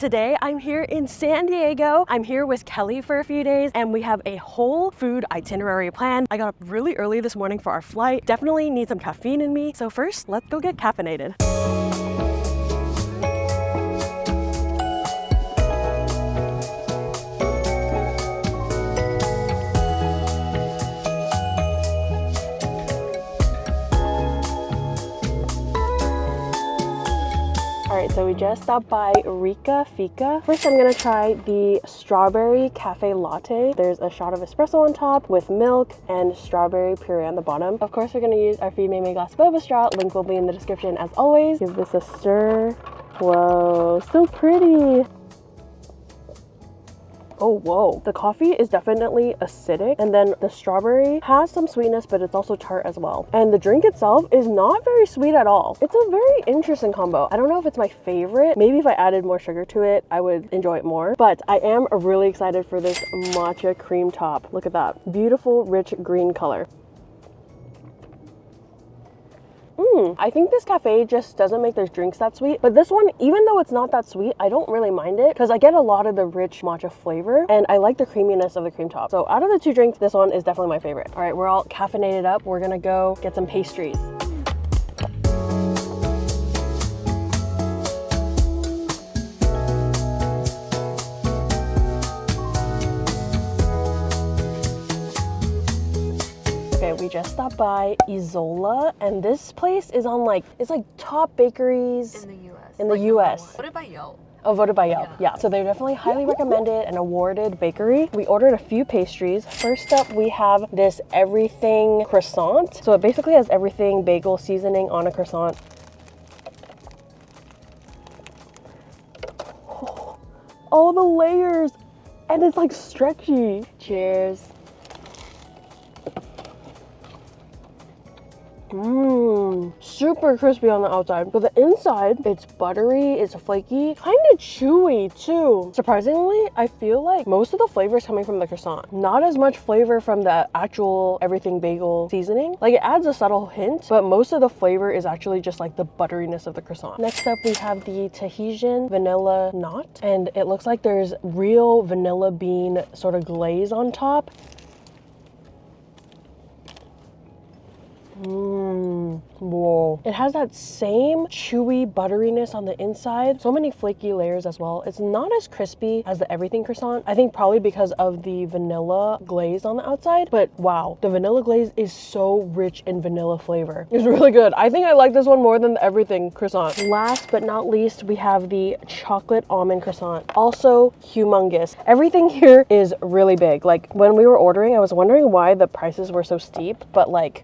today I'm here in San Diego. I'm here with Kelly for a few days and we have a whole food itinerary planned. I got up really early this morning for our flight. Definitely need some caffeine in me. So first, let's go get caffeinated. Alright, so we just stopped by Rikka Fika. First, I'm gonna try the strawberry cafe latte. There's a shot of espresso on top with milk and strawberry puree on the bottom. Of course, we're gonna use our Feed Meimei glass boba straw. Link will be in the description as always. Give this a stir. Whoa, so pretty. Oh, whoa. The coffee is definitely acidic, and then the strawberry has some sweetness, but it's also tart as well. And the drink itself is not very sweet at all. It's a very interesting combo. I don't know if it's my favorite. Maybe if I added more sugar to it, I would enjoy it more. But I am really excited for this matcha cream top. Look at that. Beautiful, rich green color. I think this cafe just doesn't make their drinks that sweet, but this one, even though it's not that sweet, I don't really mind it because I get a lot of the rich matcha flavor and I like the creaminess of the cream top. So out of the two drinks, this one is definitely my favorite. All right, we're all caffeinated up. We're gonna go get some pastries. We just stopped by Izola, and this place is on it's like top bakeries in the US. In the US. Voted by Yelp. Oh, voted by Yelp. Yeah. So they're definitely highly recommended and awarded bakery. We ordered a few pastries. First up, we have this everything croissant. So it basically has everything bagel seasoning on a croissant. Oh, all the layers, and it's like stretchy. Cheers. Super crispy on the outside, but the inside, it's buttery, it's flaky, kind of chewy too. Surprisingly, I feel like most of the flavor is coming from the croissant. Not as much flavor from the actual everything bagel seasoning. Like, it adds a subtle hint, but most of the flavor is actually just like the butteriness of the croissant. Next up, we have the Tahitian vanilla knot, and it looks like there's real vanilla bean sort of glaze on top. Whoa. It has that same chewy butteriness on the inside. So many flaky layers as well. It's not as crispy as the everything croissant. I think probably because of the vanilla glaze on the outside. But wow, the vanilla glaze is so rich in vanilla flavor. It's really good. I think I like this one more than the everything croissant. Last but not least, we have the chocolate almond croissant. Also humongous. Everything here is really big. Like, when we were ordering, I was wondering why the prices were so steep, but like,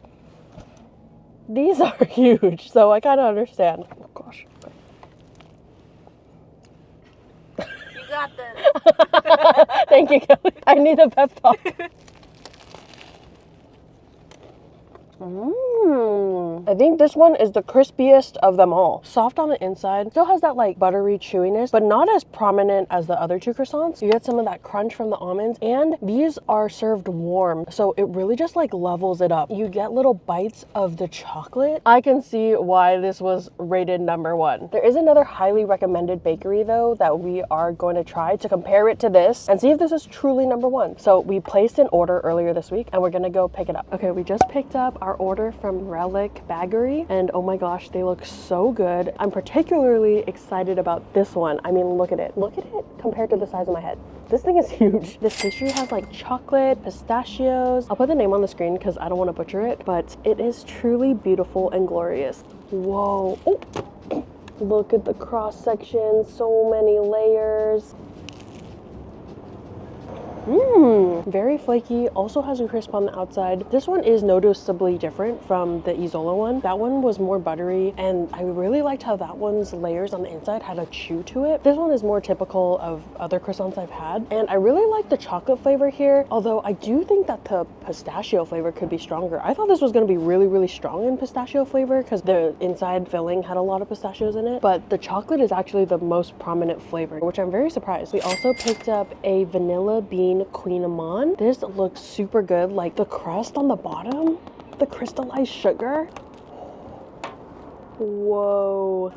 these are huge, so I kind of understand. Oh gosh. You got this. Thank you, Kelly. I need a pep talk. I think this one is the crispiest of them all. Soft on the inside, still has that like buttery chewiness, but not as prominent as the other two croissants. You get some of that crunch from the almonds, and these are served warm, so it really just like levels it up. You get little bites of the chocolate. I can see why this was rated #1. There is another highly recommended bakery though that we are going to try to compare it to this and see if this is truly #1. So we placed an order earlier this week and we're gonna go pick it up. Okay, we just picked up our order from Relic Bageri, and oh my gosh, they look so good. I'm particularly excited about this one. I mean, look at it. Look at it compared to the size of my head. This thing is huge. This pastry has like chocolate, pistachios. I'll put the name on the screen because I don't want to butcher it, but it is truly beautiful and glorious. Whoa. Oh. Look at the cross section, so many layers. Very flaky, also has a crisp on the outside. This one is noticeably different from the Izola one. That one was more buttery, and I really liked how that one's layers on the inside had a chew to it. This one is more typical of other croissants I've had, and I really like the chocolate flavor here, although I do think that the pistachio flavor could be stronger. I thought this was going to be really strong in pistachio flavor because the inside filling had a lot of pistachios in it, but the chocolate is actually the most prominent flavor, which I'm very surprised. We also picked up a vanilla bean Queen Amman. This looks super good. Like, the crust on the bottom, the crystallized sugar. Whoa.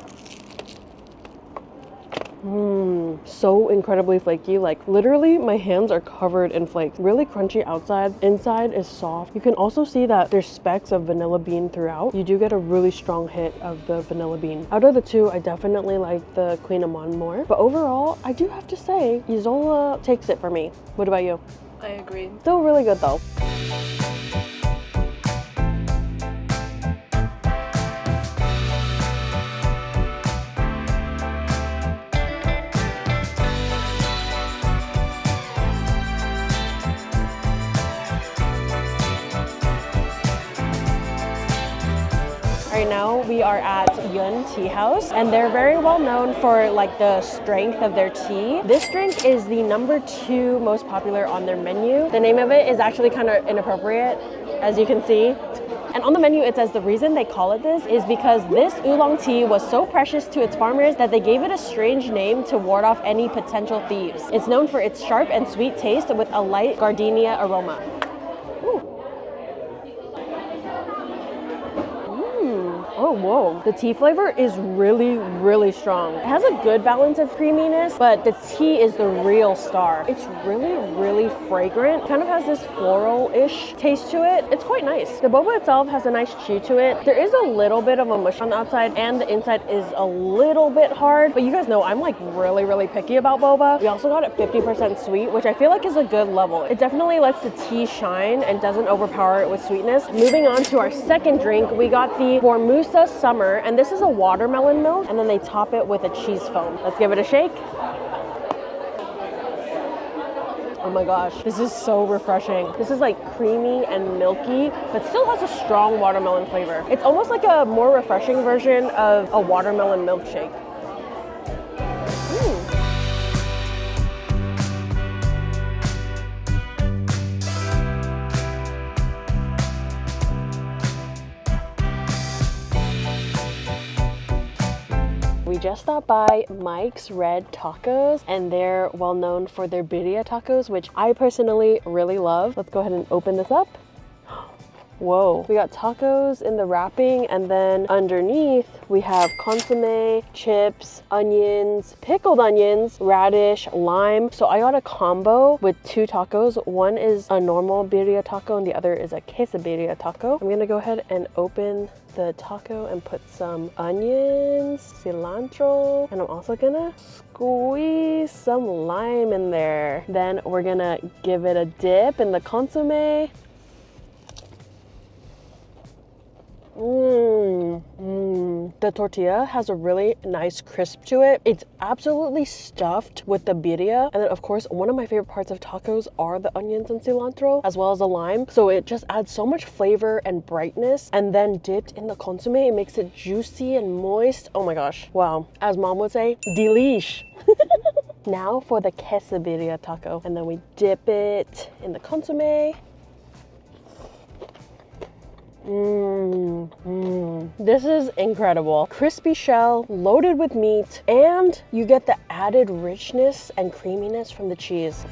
So incredibly flaky. Like literally my hands are covered in flakes. Really crunchy outside, inside is soft. You can also see that there's specks of vanilla bean throughout. You do get a really strong hit of the vanilla bean. Out of the two, I definitely like the Queen Amman more. But overall, I do have to say, Izola takes it for me. What about you? I agree. Still really good though. Right now we are at Yun Tea House and they're very well known for like the strength of their tea. This drink is the #2 most popular on their menu. The name of it is actually kind of inappropriate, as you can see. And on the menu it says the reason they call it this is because this oolong tea was so precious to its farmers that they gave it a strange name to ward off any potential thieves. It's known for its sharp and sweet taste with a light gardenia aroma. Oh, whoa. The tea flavor is really, really strong. It has a good balance of creaminess, but the tea is the real star. It's really, really fragrant. It kind of has this floral-ish taste to it. It's quite nice. The boba itself has a nice chew to it. There is a little bit of a mush on the outside and the inside is a little bit hard, but you guys know I'm like really, really picky about boba. We also got it 50% sweet, which I feel like is a good level. It definitely lets the tea shine and doesn't overpower it with sweetness. Moving on to our second drink, we got the Formoosa Summer, and this is a watermelon milk, and then they top it with a cheese foam. Let's give it a shake. Oh my gosh, this is so refreshing. This is like creamy and milky, but still has a strong watermelon flavor. It's almost like a more refreshing version of a watermelon milkshake. We just stopped by Mike's Red Tacos and they're well known for their birria tacos, which I personally really love. Let's go ahead and open this up. Whoa, we got tacos in the wrapping and then underneath we have consomme, chips, onions, pickled onions, radish, lime. So I got a combo with 2 tacos. One is a normal birria taco and the other is a quesadilla taco. I'm gonna go ahead and open the taco and put some onions, cilantro, and I'm also gonna squeeze some lime in there. Then we're gonna give it a dip in the consomme. The tortilla has a really nice crisp to it. It's absolutely stuffed with the birria. And then of course, one of my favorite parts of tacos are the onions and cilantro, as well as the lime. So it just adds so much flavor and brightness. And then dipped in the consomme, it makes it juicy and moist. Oh my gosh. Wow. As mom would say, delish. Now for the quesadilla taco. And then we dip it in the consomme. This is incredible. Crispy shell loaded with meat, and you get the added richness and creaminess from the cheese.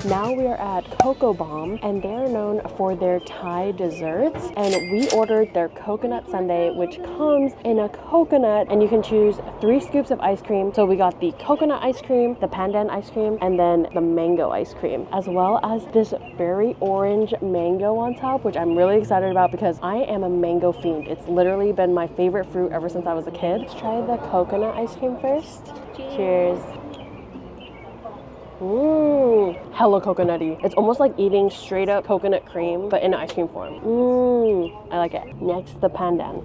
Now we are at Coco Bomb, and they're known for their Thai desserts. And we ordered their coconut sundae, which comes in a coconut, and you can choose 3 scoops of ice cream. So we got the coconut ice cream, the pandan ice cream, and then the mango ice cream, as well as this very orange mango on top, which I'm really excited about because I am a mango fiend. It's literally been my favorite fruit ever since I was a kid. Let's try the coconut ice cream first. Cheers. Hella coconutty. It's almost like eating straight up coconut cream, but in ice cream form. I like it. Next, the pandan.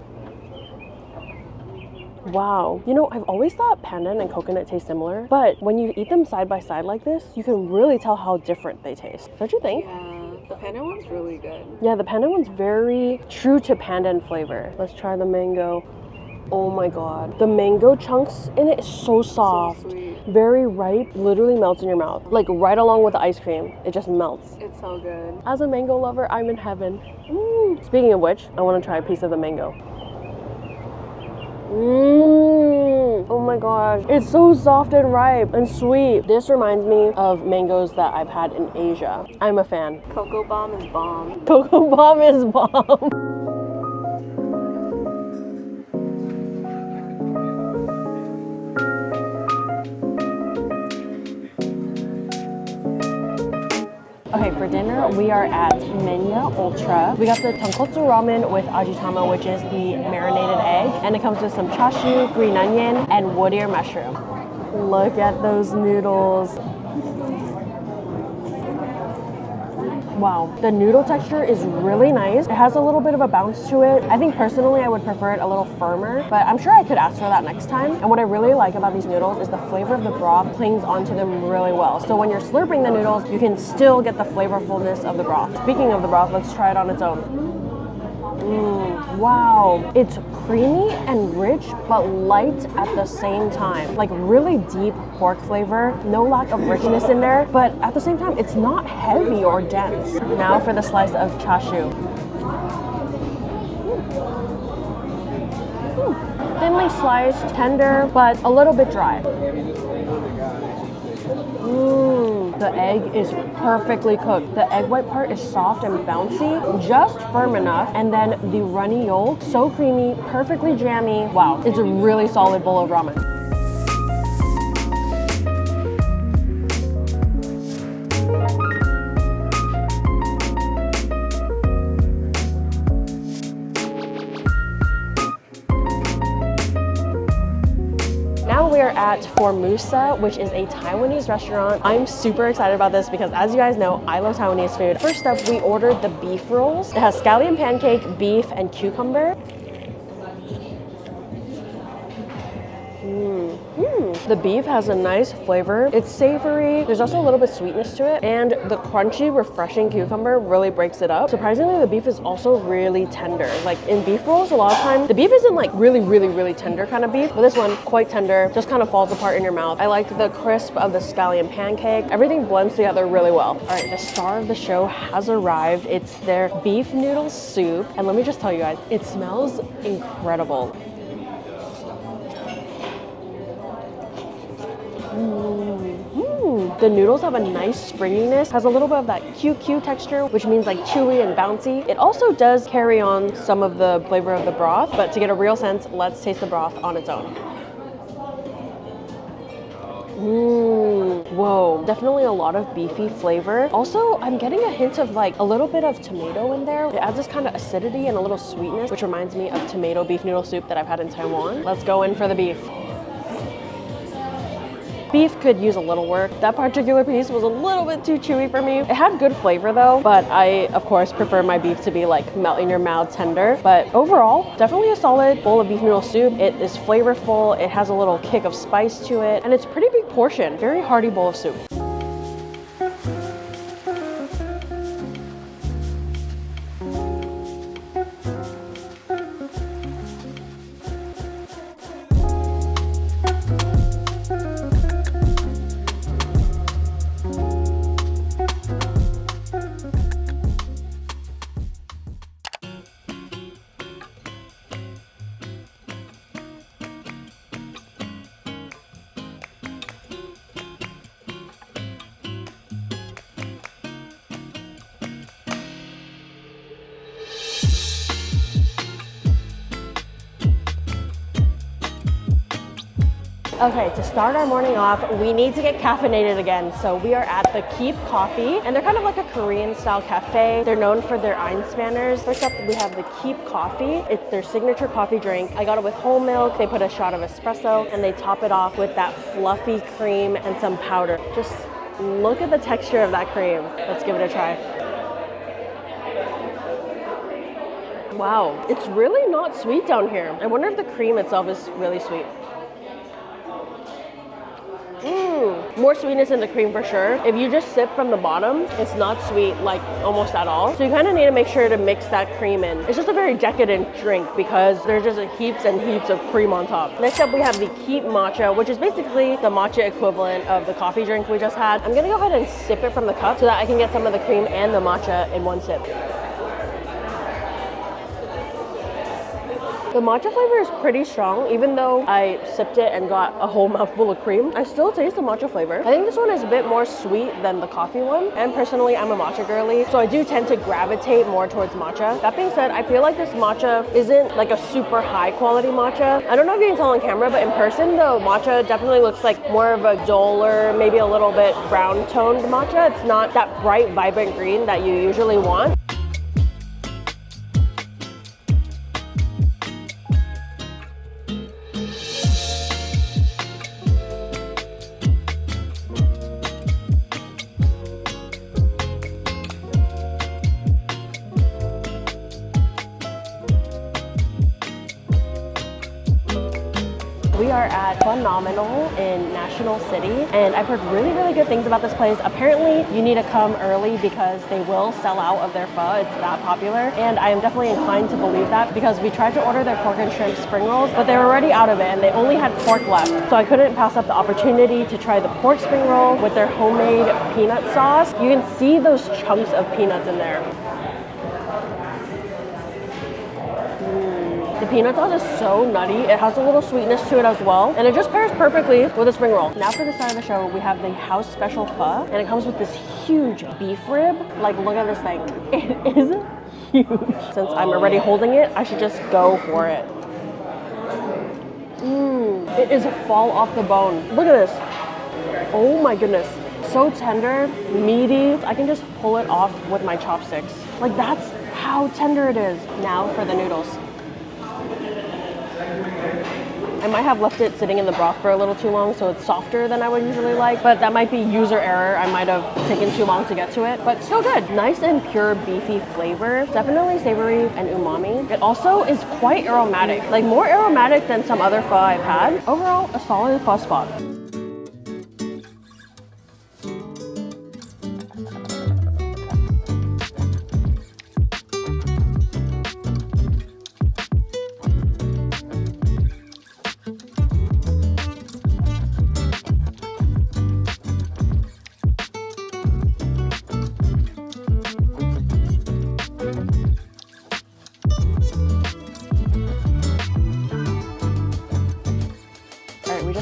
Wow. You know, I've always thought pandan and coconut taste similar, but when you eat them side by side like this, you can really tell how different they taste. Don't you think? Yeah, the pandan one's really good. Yeah, the pandan one's very true to pandan flavor. Let's try the mango. Oh my god. The mango chunks in it is so soft. So sweet. Very ripe, literally melts in your mouth. Like right along with the ice cream, it just melts. It's so good. As a mango lover, I'm in heaven. Speaking of which, I want to try a piece of the mango. Oh my gosh. It's so soft and ripe and sweet. This reminds me of mangoes that I've had in Asia. I'm a fan. Coco Bomb is bomb. Coco Bomb is bomb. Okay, for dinner, we are at Menya Ultra. We got the tonkotsu ramen with ajitama, which is the marinated egg. And it comes with some chashu, green onion, and wood ear mushroom. Look at those noodles. Wow, the noodle texture is really nice. It has a little bit of a bounce to it. I think personally I would prefer it a little firmer, but I'm sure I could ask for that next time. And what I really like about these noodles is the flavor of the broth clings onto them really well. So when you're slurping the noodles, you can still get the flavorfulness of the broth. Speaking of the broth, let's try it on its own. Wow, it's creamy and rich, but light at the same time. Like really deep pork flavor, no lack of richness in there, but at the same time, it's not heavy or dense. Now for the slice of chashu. Thinly sliced, tender, but a little bit dry. The egg is perfectly cooked. The egg white part is soft and bouncy, just firm enough. And then the runny yolk, so creamy, perfectly jammy. Wow, it's a really solid bowl of ramen. We're at Formoosa, which is a Taiwanese restaurant. I'm super excited about this because as you guys know, I love Taiwanese food. First up, we ordered the beef rolls. It has scallion pancake, beef, and cucumber. The beef has a nice flavor. It's savory. There's also a little bit of sweetness to it. And the crunchy, refreshing cucumber really breaks it up. Surprisingly, the beef is also really tender. Like in beef rolls, a lot of times, the beef isn't like really tender kind of beef. But this one, quite tender, just kind of falls apart in your mouth. I like the crisp of the scallion pancake. Everything blends together really well. All right, the star of the show has arrived. It's their beef noodle soup. And let me just tell you guys, it smells incredible. The noodles have a nice springiness, has a little bit of that QQ texture, which means like chewy and bouncy. It also does carry on some of the flavor of the broth, but to get a real sense, let's taste the broth on its own. Whoa, definitely a lot of beefy flavor. Also, I'm getting a hint of like a little bit of tomato in there. It adds this kind of acidity and a little sweetness, which reminds me of tomato beef noodle soup that I've had in Taiwan. Let's go in for the beef. Beef could use a little work. That particular piece was a little bit too chewy for me. It had good flavor though, but I, of course, prefer my beef to be like melt in your mouth tender. But overall, definitely a solid bowl of beef noodle soup. It is flavorful. It has a little kick of spice to it, and it's a pretty big portion. Very hearty bowl of soup. Okay, to start our morning off, we need to get caffeinated again. So we are at the Keep Coffee, and they're kind of like a Korean style cafe. They're known for their Einspanners. First up, we have the Keep Coffee. It's their signature coffee drink. I got it with whole milk. They put a shot of espresso, and they top it off with that fluffy cream and some powder. Just look at the texture of that cream. Let's give it a try. Wow, it's really not sweet down here. I wonder if the cream itself is really sweet. More sweetness in the cream for sure. If you just sip from the bottom, it's not sweet like almost at all. So you kind of need to make sure to mix that cream in. It's just a very decadent drink because there's just heaps and heaps of cream on top. Next up, we have the Keep Matcha, which is basically the matcha equivalent of the coffee drink we just had. I'm gonna go ahead and sip it from the cup so that I can get some of the cream and the matcha in one sip. The matcha flavor is pretty strong. Even though I sipped it and got a whole mouthful of cream, I still taste the matcha flavor. I think this one is a bit more sweet than the coffee one. And personally, I'm a matcha girly, so I do tend to gravitate more towards matcha. That being said, I feel like this matcha isn't like a super high quality matcha. I don't know if you can tell on camera, but in person, the matcha definitely looks like more of a duller, maybe a little bit brown toned matcha. It's not that bright, vibrant green that you usually want. We are at PHOnomenal in National City, and I've heard really good things about this place. Apparently, you need to come early because they will sell out of their pho. It's that popular, and I am definitely inclined to believe that because we tried to order their pork and shrimp spring rolls, but they were already out of it, and they only had pork left. So I couldn't pass up the opportunity to try the pork spring roll with their homemade peanut sauce. You can see those chunks of peanuts in there. The peanut sauce is so nutty. It has a little sweetness to it as well. And it just pairs perfectly with a spring roll. Now for the side of the show, we have the house special pho. And it comes with this huge beef rib. Like, look at this thing. It is huge. Since I'm already holding it, I should just go for it. It is a fall off the bone. Look at this. Oh my goodness. So tender, meaty. I can just pull it off with my chopsticks. Like, that's how tender it is. Now for the noodles. I might have left it sitting in the broth for a little too long, so it's softer than I would usually like, but that might be user error. I might have taken too long to get to it, but still good. Nice and pure beefy flavor. Definitely savory and umami. It also is quite aromatic, like more aromatic than some other pho I've had. Overall, a solid pho spot.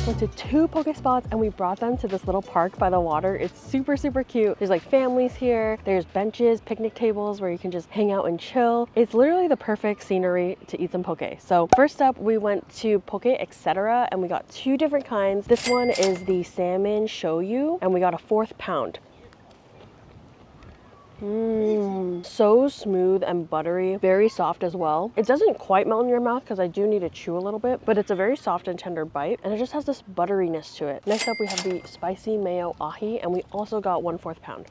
Went to 2 poke spots and we brought them to this little park by the water. It's super cute. There's like families here. There's benches, picnic tables where you can just hang out and chill. It's literally the perfect scenery to eat some poke. So first up, we went to Poke Etc. and we got 2 different kinds. This one is the salmon shoyu and we got a 4th pound. So smooth and buttery, very soft as well. It doesn't quite melt in your mouth because I do need to chew a little bit, but it's a very soft and tender bite, and it just has this butteriness to it. Next up, we have the spicy mayo ahi, and we also got 1/4 pound.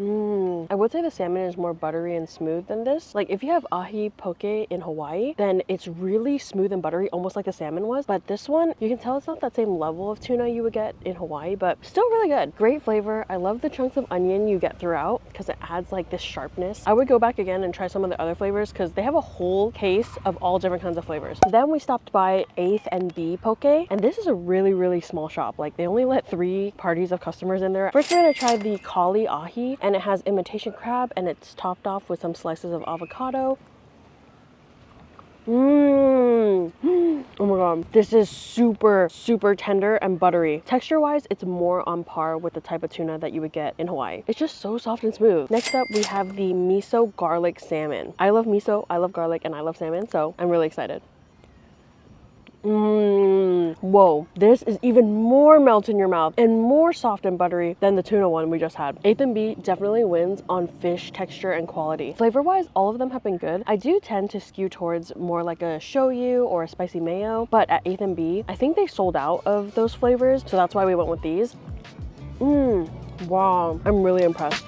I would say the salmon is more buttery and smooth than this. Like, if you have ahi poke in Hawaii, then it's really smooth and buttery, almost like the salmon was. But this one, you can tell it's not that same level of tuna you would get in Hawaii, but still really good. Great flavor. I love the chunks of onion you get throughout because it adds like this sharpness. I would go back again and try some of the other flavors because they have a whole case of all different kinds of flavors. Then we stopped by 8th and B Poke, and this is a really small shop. Like, they only let 3 parties of customers in there. First, we're gonna try the Kali Ahi, and it has imitation crab and it's topped off with some slices of avocado. Oh my god, this is super tender and buttery. Texture wise, it's more on par with the type of tuna that you would get in Hawaii. It's just so soft and smooth. Next up, we have the miso garlic salmon. I love miso, I love garlic, and I love salmon, so I'm really excited. Whoa, this is even more melt in your mouth and more soft and buttery than the tuna one we just had. 8th and B definitely wins on fish texture and quality. Flavor wise, all of them have been good. I do tend to skew towards more like a shoyu or a spicy mayo, but at 8th and B, I think they sold out of those flavors, so that's why we went with these. Wow, I'm really impressed.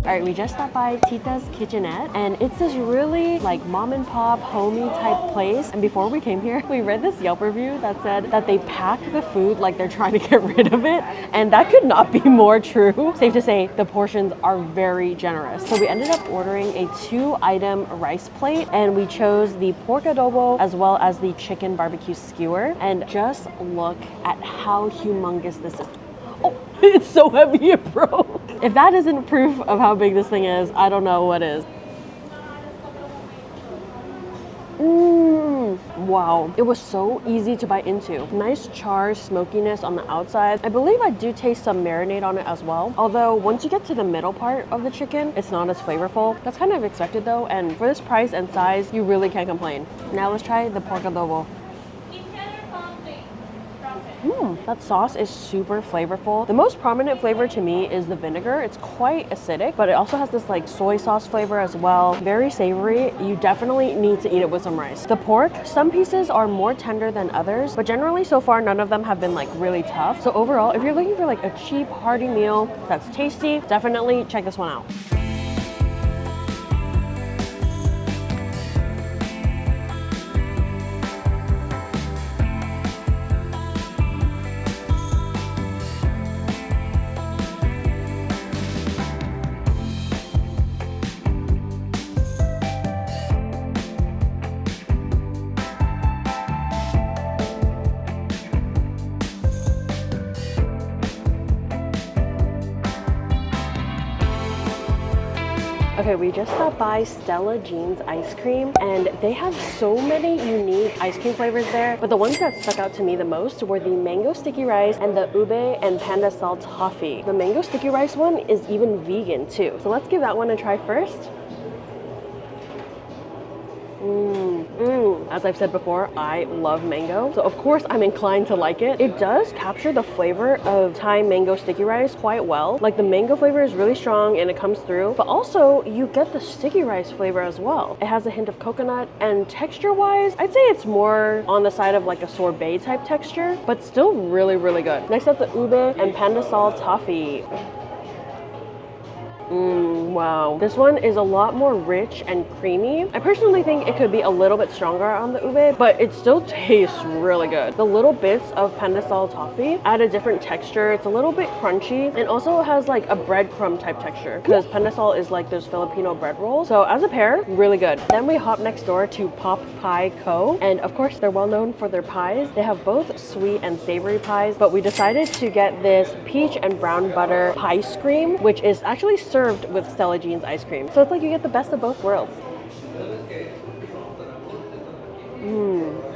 All right, we just stopped by Tita's Kitchenette, and it's this really like mom and pop, homey type place. And before we came here, we read this Yelp review that said that they pack the food like they're trying to get rid of it. And that could not be more true. Safe to say, the portions are very generous. So we ended up ordering a 2-item rice plate, and we chose the pork adobo as well as the chicken barbecue skewer. And just look at how humongous this is. Oh, it's so heavy it broke. If that isn't proof of how big this thing is, I don't know what is. Wow, it was so easy to bite into. Nice char smokiness on the outside. I believe I do taste some marinade on it as well. Although once you get to the middle part of the chicken, it's not as flavorful. That's kind of expected though, and for this price and size, you really can't complain. Now let's try the pork adobo. That sauce is super flavorful. The most prominent flavor to me is the vinegar. It's quite acidic, but it also has this like soy sauce flavor as well. Very savory. You definitely need to eat it with some rice. The pork, some pieces are more tender than others, but generally so far none of them have been like really tough. So overall, if you're looking for like a cheap, hearty meal that's tasty, definitely check this one out. Okay, we just stopped by Stella Jean's Ice Cream, and they have so many unique ice cream flavors there, but the ones that stuck out to me the most were the mango sticky rice and the ube and panda salt toffee. The mango sticky rice one is even vegan too. So let's give that one a try first. As I've said before, I love mango, so of course I'm inclined to like it. It does capture the flavor of Thai mango sticky rice quite well. Like the mango flavor is really strong and it comes through, but also you get the sticky rice flavor as well. It has a hint of coconut, and texture-wise, I'd say it's more on the side of like a sorbet type texture, but still really, really good. Next up, the ube and panda salt toffee. Wow. This one is a lot more rich and creamy. I personally think it could be a little bit stronger on the ube, but it still tastes really good. The little bits of pandesal toffee add a different texture. It's a little bit crunchy, and also has like a breadcrumb type texture because pandesal is like those Filipino bread rolls. So as a pair, really good. Then we hop next door to Pop Pie Co. And of course, they're well known for their pies. They have both sweet and savory pies, but we decided to get this peach and brown butter pie scream, which is actually served with Stella Jean's ice cream. So it's like you get the best of both worlds.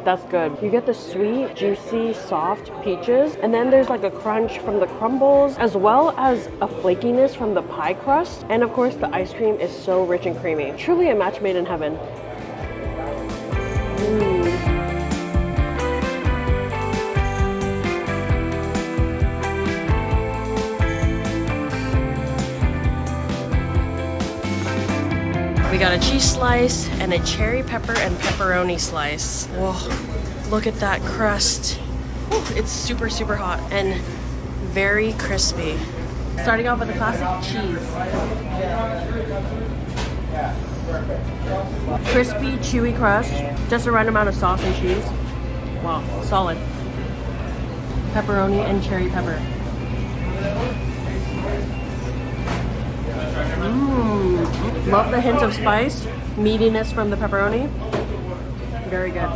That's good. You get the sweet, juicy, soft peaches, and then there's like a crunch from the crumbles, as well as a flakiness from the pie crust. And of course, the ice cream is so rich and creamy. Truly a match made in heaven. We got a cheese slice and a cherry pepper and pepperoni slice. Whoa, look at that crust. Whew, it's super, super hot and very crispy. Starting off with the classic cheese. Crispy, chewy crust, just the right amount of sauce and cheese. Wow, solid. Pepperoni and cherry pepper. Love the hint of spice, meatiness from the pepperoni. Very good.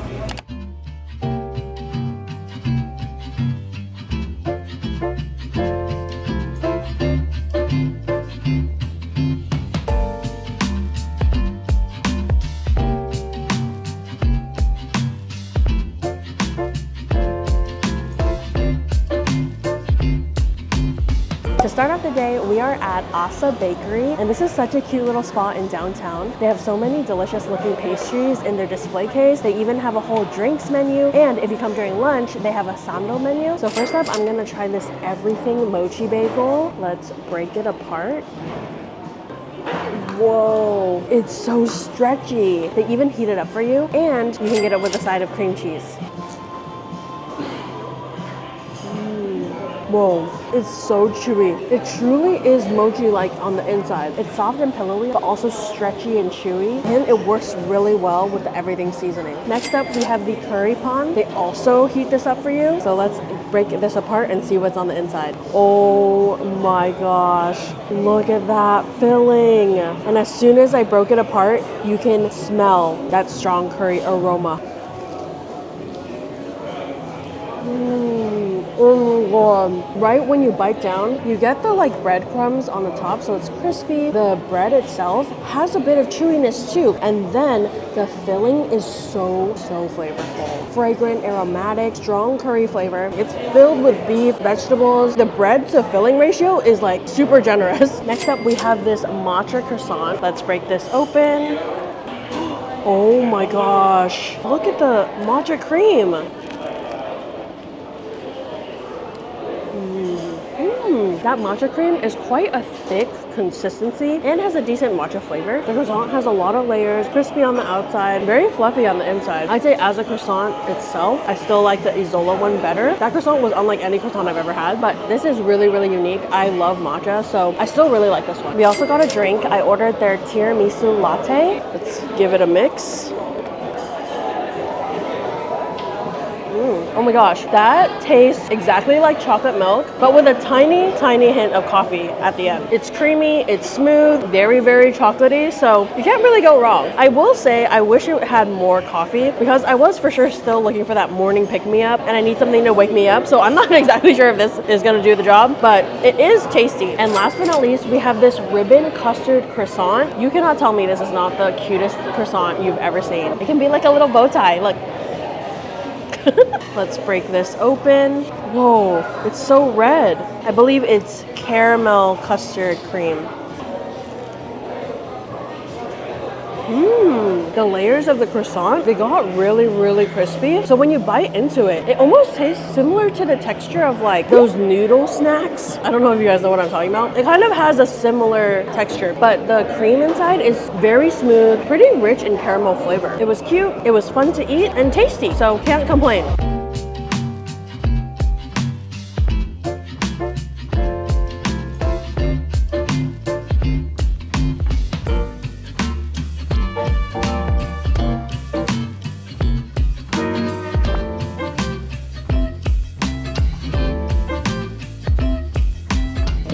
To start off the day, we are at Asa Bakery, and this is such a cute little spot in downtown. They have so many delicious looking pastries in their display case. They even have a whole drinks menu, and if you come during lunch, they have a sando menu. So first up, I'm gonna try this everything mochi bagel. Let's break it apart. Whoa, it's so stretchy. They even heat it up for you, and you can get it with a side of cream cheese. Whoa, it's so chewy. It truly is mochi-like on the inside. It's soft and pillowy, but also stretchy and chewy, and it works really well with the everything seasoning. Next up, we have the curry pan. They also heat this up for you. So let's break this apart and see what's on the inside. Oh my gosh, look at that filling. And as soon as I broke it apart, you can smell that strong curry aroma. Oh God. Right when you bite down, you get the like breadcrumbs on the top, so it's crispy. The bread itself has a bit of chewiness too, and then the filling is so flavorful. Fragrant, aromatic, strong curry flavor. It's filled with beef, vegetables. The bread to filling ratio is like super generous. Next up, we have this matcha croissant. Let's break this open. Oh my gosh. Look at the matcha cream. That matcha cream is quite a thick consistency and has a decent matcha flavor. The croissant has a lot of layers, crispy on the outside, very fluffy on the inside. I'd say as a croissant itself, I still like the Izola one better. That croissant was unlike any croissant I've ever had, but this is really unique. I love matcha, so I still really like this one. We also got a drink. I ordered their tiramisu latte. Let's give it a mix. Oh my gosh, that tastes exactly like chocolate milk, but with a tiny hint of coffee at the end. It's creamy, it's smooth, very chocolatey, so you can't really go wrong. I will say I wish it had more coffee because I was for sure still looking for that morning pick-me-up and I need something to wake me up, so I'm not exactly sure if this is gonna do the job, but it is tasty. And last but not least, we have this ribbon custard croissant. You cannot tell me this is not the cutest croissant you've ever seen. It can be like a little bow tie, look. Let's break this open. Whoa, it's so red. I believe it's caramel custard cream. The layers of the croissant, they got really crispy. So when you bite into it, it almost tastes similar to the texture of like those noodle snacks. I don't know if you guys know what I'm talking about. It kind of has a similar texture, but the cream inside is very smooth, pretty rich in caramel flavor. It was cute, it was fun to eat, and tasty, so can't complain.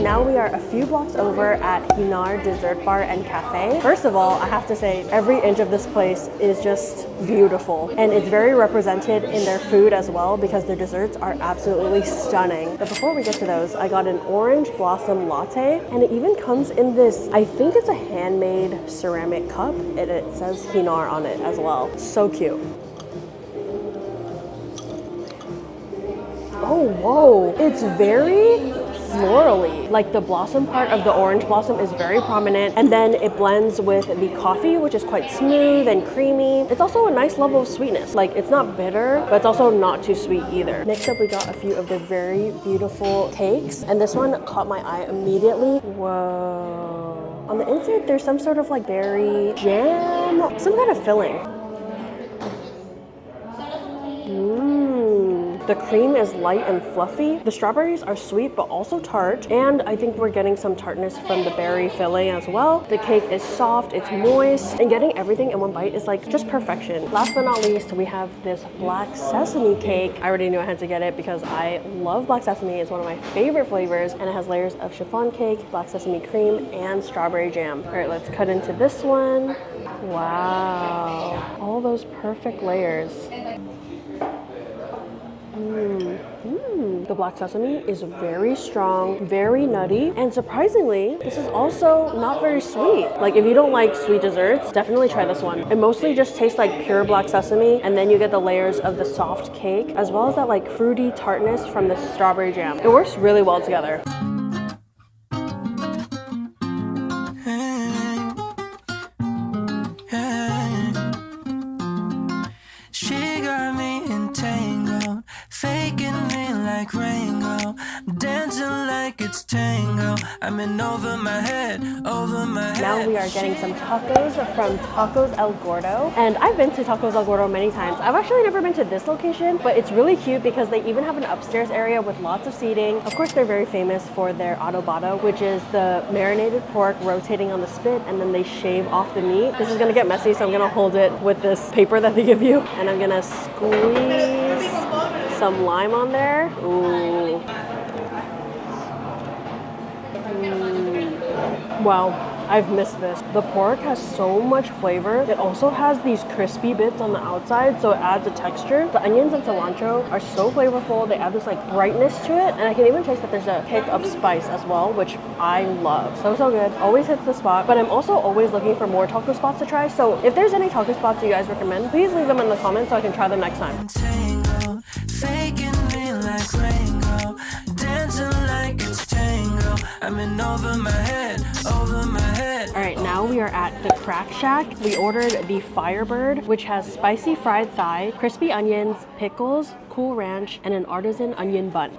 Now we are a few blocks over at Hinar Dessert Bar and Cafe. First of all, I have to say every inch of this place is just beautiful, and it's very represented in their food as well because their desserts are absolutely stunning. But before we get to those, I got an orange blossom latte, and it even comes in this, I think it's a handmade ceramic cup, and it says Hinar on it as well. So cute. Oh, whoa, it's very florally. Like the blossom part of the orange blossom is very prominent, and then it blends with the coffee, which is quite smooth and creamy. It's also a nice level of sweetness. Like it's not bitter, but it's also not too sweet either. Next up, we got a few of the very beautiful cakes, and this one caught my eye immediately. Whoa. On the inside, there's some sort of like berry jam, some kind of filling. The cream is light and fluffy. The strawberries are sweet but also tart, and I think we're getting some tartness from the berry filling as well. The cake is soft, it's moist, and getting everything in one bite is like just perfection. Last but not least, we have this black sesame cake. I already knew I had to get it because I love black sesame. It's one of my favorite flavors, and it has layers of chiffon cake, black sesame cream, and strawberry jam. All right, let's cut into this one. Wow, all those perfect layers. The black sesame is very strong, very nutty, and surprisingly, this is also not very sweet. Like if you don't like sweet desserts, definitely try this one. It mostly just tastes like pure black sesame, and then you get the layers of the soft cake, as well as that like fruity tartness from the strawberry jam. It works really well together. Faking me like rainbow, dancing like like it's tango. I'm in over my head, over my head. Now we are getting some tacos from Tacos El Gordo. And I've been to Tacos El Gordo many times. I've actually never been to this location, but it's really cute because they even have an upstairs area with lots of seating. Of course, they're very famous for their adobado, which is the marinated pork rotating on the spit, and then they shave off the meat. This is gonna get messy, so I'm gonna hold it with this paper that they give you, and I'm gonna squeeze some lime on there. Ooh. Wow, I've missed this. The pork has so much flavor. It also has these crispy bits on the outside, so it adds a texture. The onions and cilantro are so flavorful. They add this like brightness to it, and I can even taste that there's a hit of spice as well, which I love. So good. Always hits the spot, but I'm also always looking for more taco spots to try. So if there's any taco spots you guys recommend, please leave them in the comments so I can try them next time. Tango, faking me like Rango, dancing like it's tango. I'm in over my head, over my head. All right, now we are at the Crack Shack. We ordered the Firebird, which has spicy fried thigh, crispy onions, pickles, Cool Ranch, and an artisan onion bun.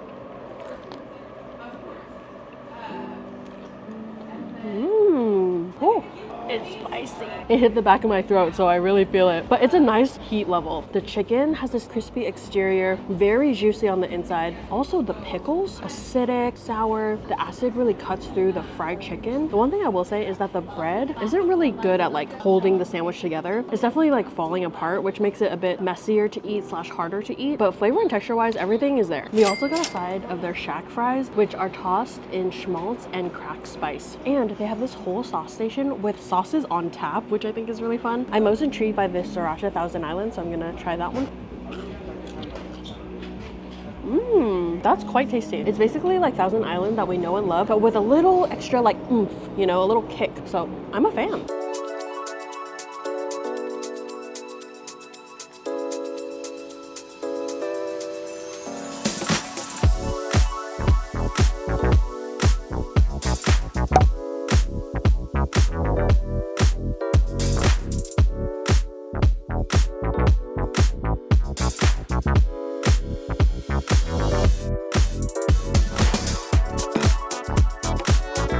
Oh, it's spicy. It hit the back of my throat, so I really feel it. But it's a nice heat level. The chicken has this crispy exterior, very juicy on the inside. Also, the pickles, acidic, sour. The acid really cuts through the fried chicken. The one thing I will say is that the bread isn't really good at like holding the sandwich together. It's definitely like falling apart, which makes it a bit messier to eat / harder to eat. But flavor and texture wise, everything is there. We also got a side of their shack fries, which are tossed in schmaltz and cracked spice. And they have this whole sauce station with sauces on tap, which I think is really fun. I'm most intrigued by this Sriracha Thousand Island, so I'm gonna try that one. That's quite tasty. It's basically like Thousand Island that we know and love, but with a little extra like oomph, you know, a little kick. So I'm a fan.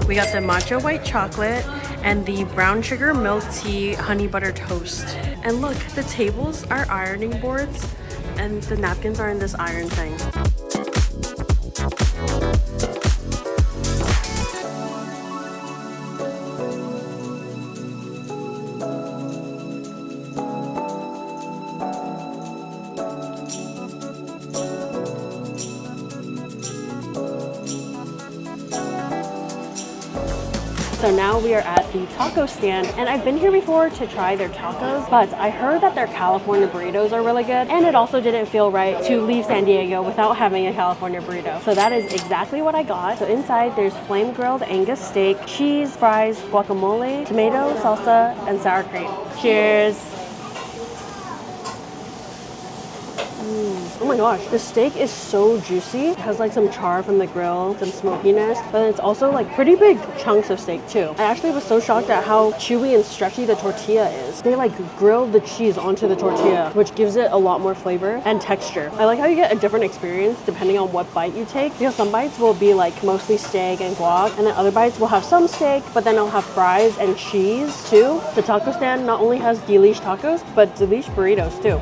We got the matcha white chocolate and the brown sugar milk tea honey butter toast. And look, the tables are ironing boards and the napkins are in this iron thing. So now we are at the taco stand, and I've been here before to try their tacos, but I heard that their California burritos are really good, and it also didn't feel right to leave San Diego without having a California burrito. So that is exactly what I got. So inside there's flame grilled Angus steak, cheese, fries, guacamole, tomato, salsa, and sour cream. Cheers. Oh my gosh, the steak is so juicy. It has like some char from the grill, some smokiness, but it's also like pretty big chunks of steak too. I actually was so shocked at how chewy and stretchy the tortilla is. They like grilled the cheese onto the tortilla, which gives it a lot more flavor and texture. I like how you get a different experience depending on what bite you take, because some bites will be like mostly steak and guac, and then other bites will have some steak, but then it'll have fries and cheese too. The taco stand not only has delish tacos, but delish burritos too.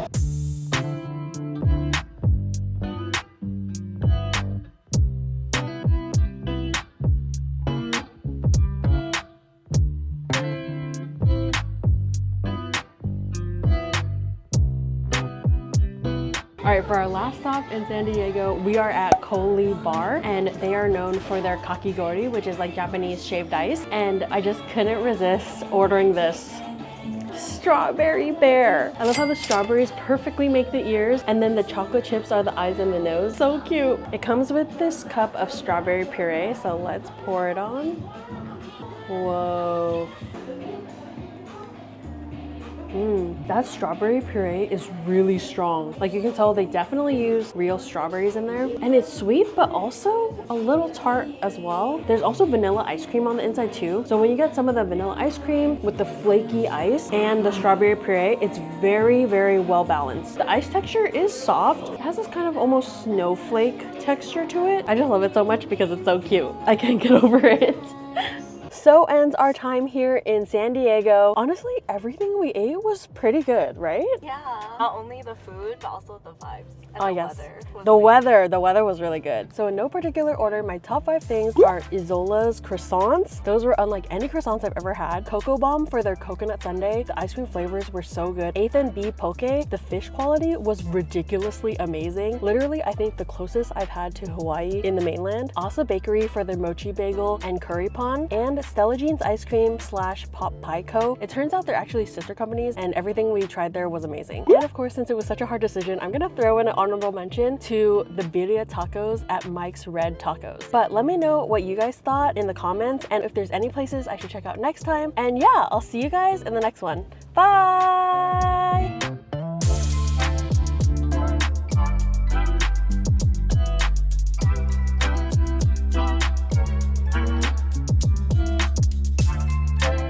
All right, for our last stop in San Diego, we are at Koli Bar, and they are known for their kakigori, which is like Japanese shaved ice. And I just couldn't resist ordering this strawberry bear. I love how the strawberries perfectly make the ears, and then the chocolate chips are the eyes and the nose. So cute. It comes with this cup of strawberry puree, so let's pour it on. Whoa. That strawberry puree is really strong. Like you can tell they definitely use real strawberries in there. And it's sweet, but also a little tart as well. There's also vanilla ice cream on the inside too. So when you get some of the vanilla ice cream with the flaky ice and the strawberry puree, it's very, very well balanced. The ice texture is soft. It has this kind of almost snowflake texture to it. I just love it so much because it's so cute. I can't get over it. So ends our time here in San Diego. Honestly, everything we ate was pretty good, right? Yeah. Not only the food, but also the vibes. And Oh the yes. weather. The weather was really good. So in no particular order, my top 5 things are Izola's croissants. Those were unlike any croissants I've ever had. Coco Bomb for their coconut sundae. The ice cream flavors were so good. A&B poke. The fish quality was ridiculously amazing. Literally, I think the closest I've had to Hawaii in the mainland. Asa Bakery for their mochi bagel and curry pon. And Stella Jean's ice cream / Pop Pie Co. It turns out they're actually sister companies and everything we tried there was amazing. And of course, since it was such a hard decision, I'm gonna throw in an honorable mention to the birria tacos at Mike's Red Tacos. But let me know what you guys thought in the comments and if there's any places I should check out next time. And yeah, I'll see you guys in the next one. Bye!